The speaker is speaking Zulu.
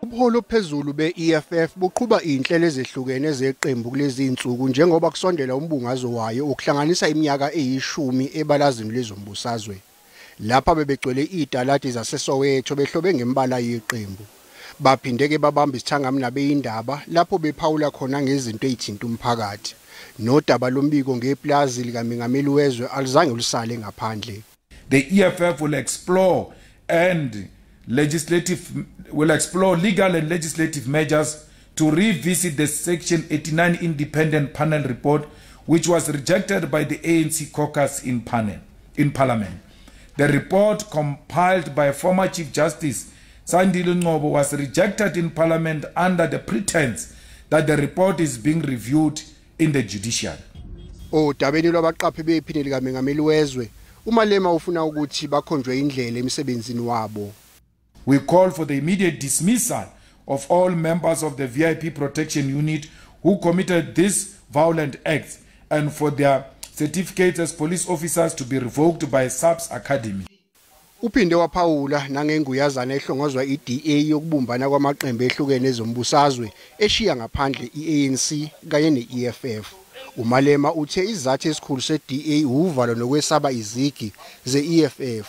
Ubuholo phezulu be-EFF buqhuba inhlelo ezehlukene zeqembu kulezi insuku njengoba kusondela umbungazo wayo okuhlanganisa iminyaka eyishumi ebalazini lezombusazwe. Lapha bebegcwele izitaladi zaseSoweto behlobe ngembala yeqembu. Baphinde ke babamba isithangamna beindaba lapho bephawula khona ngezinto ezithinta umphakathi. Nodaba loMbiko ngepulazi likamengameli wezwe alizange lusale ngaphandle. The EFF will explore legal and legislative measures to revisit the Section 89 Independent Panel report, which was rejected by the ANC caucus in Parliament. The report, compiled by former Chief Justice Ngobo, was rejected in Parliament under the pretense that the report is being reviewed in the judiciary. Odabeni lwabaqaphi bePhini likamengameli wezwe, umalema ufuna ukuthi bakhonjwe indlela emsebenzini wabo. We call for the immediate dismissal of all members of the VIP Protection Unit who committed these violent acts and for their certificates as police officers to be revoked by SABC Academy. Uphinde waphawula nangenguyazana ehlongozwa iDA yokubumbana kwamaqembu ehlukene ezombusazwe eshiya ngaphandle iANC kanye neEFF. Umalema uthe izathu esikhulu seDA uvalo nokwesaba izigi zeEFF.